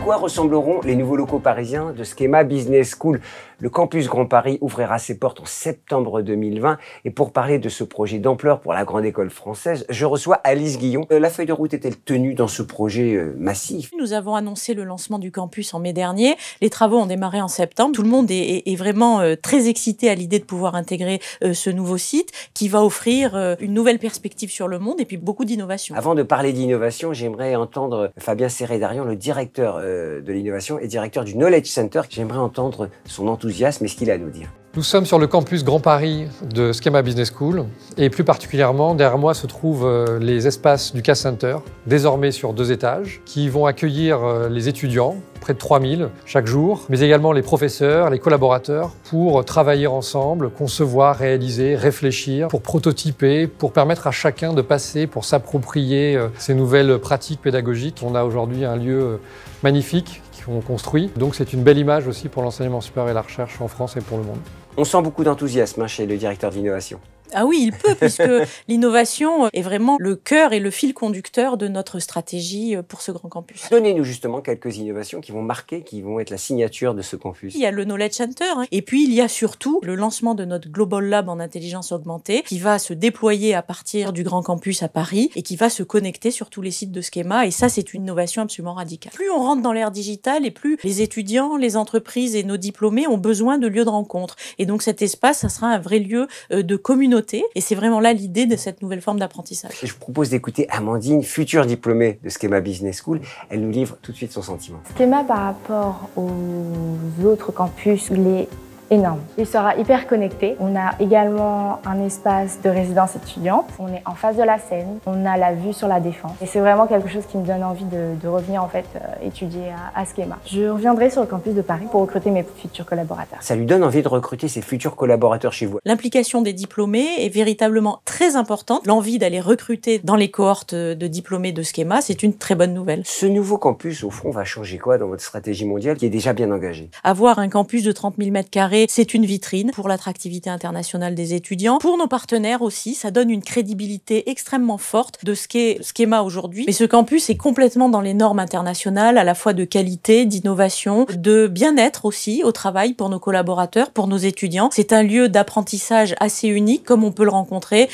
quoi ressembleront les nouveaux locaux parisiens de Schema Business School? Le campus Grand Paris ouvrira ses portes en septembre 2020. Et pour parler de ce projet d'ampleur pour la Grande École Française, je reçois Alice Guillon. La feuille de route est-elle tenue dans ce projet massif? Nous avons annoncé le lancement du campus en mai dernier. Les travaux ont démarré en septembre. Tout le monde est vraiment très excité à l'idée de pouvoir intégrer ce nouveau site qui va offrir une nouvelle perspective sur le monde et puis beaucoup d'innovation. Avant de parler d'innovation, j'aimerais entendre Fabien Serré-Darian, le directeur de l'innovation et directeur du Knowledge Center. J'aimerais entendre son enthousiasme et ce qu'il a à nous dire. Nous sommes sur le campus Grand Paris de Schema Business School et plus particulièrement, derrière moi se trouvent les espaces du K-Center, désormais sur 2 étages, qui vont accueillir les étudiants, près de 3000 chaque jour, mais également les professeurs, les collaborateurs, pour travailler ensemble, concevoir, réaliser, réfléchir, pour prototyper, pour permettre à chacun de passer, pour s'approprier ces nouvelles pratiques pédagogiques. On a aujourd'hui un lieu magnifique qu'on construit, donc c'est une belle image aussi pour l'enseignement supérieur et la recherche en France et pour le monde. On sent beaucoup d'enthousiasme chez le directeur de l'innovation. Ah oui, il peut, puisque l'innovation est vraiment le cœur et le fil conducteur de notre stratégie pour ce grand campus. Donnez-nous justement quelques innovations qui vont marquer, qui vont être la signature de ce campus. Il y a le Knowledge Center, et puis il y a surtout le lancement de notre Global Lab en intelligence augmentée, qui va se déployer à partir du grand campus à Paris et qui va se connecter sur tous les sites de Schema. Et ça, c'est une innovation absolument radicale. Plus on rentre dans l'ère digitale et plus les étudiants, les entreprises et nos diplômés ont besoin de lieux de rencontre. Et donc cet espace, ça sera un vrai lieu de communauté. Et c'est vraiment là l'idée de cette nouvelle forme d'apprentissage. Je vous propose d'écouter Amandine, future diplômée de Schema Business School. Elle nous livre tout de suite son sentiment. Schema par rapport aux autres campus, il est énorme. Il sera hyper connecté. On a également un espace de résidence étudiante. On est en face de la Seine. On a la vue sur la Défense. Et c'est vraiment quelque chose qui me donne envie de revenir en fait étudier à Schema. Je reviendrai sur le campus de Paris pour recruter mes futurs collaborateurs. Ça lui donne envie de recruter ses futurs collaborateurs chez vous. L'implication des diplômés est véritablement très importante. L'envie d'aller recruter dans les cohortes de diplômés de Schema, c'est une très bonne nouvelle. Ce nouveau campus, au fond, va changer quoi dans votre stratégie mondiale qui est déjà bien engagée? Avoir un campus de 30 000 m², c'est une vitrine pour l'attractivité internationale des étudiants. Pour nos partenaires aussi, ça donne une crédibilité extrêmement forte de ce qu'est Schema aujourd'hui. Mais ce campus est complètement dans les normes internationales, à la fois de qualité, d'innovation, de bien-être aussi au travail pour nos collaborateurs, pour nos étudiants. C'est un lieu d'apprentissage assez unique, comme on peut le rencontrer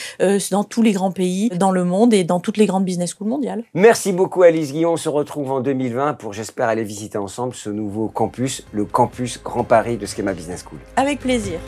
dans tous les grands pays dans le monde et dans toutes les grandes business schools mondiales. Merci beaucoup Alice Guillon. On se retrouve en 2020 pour, j'espère, aller visiter ensemble ce nouveau campus, le campus Grand Paris de Schema Business School. Avec plaisir.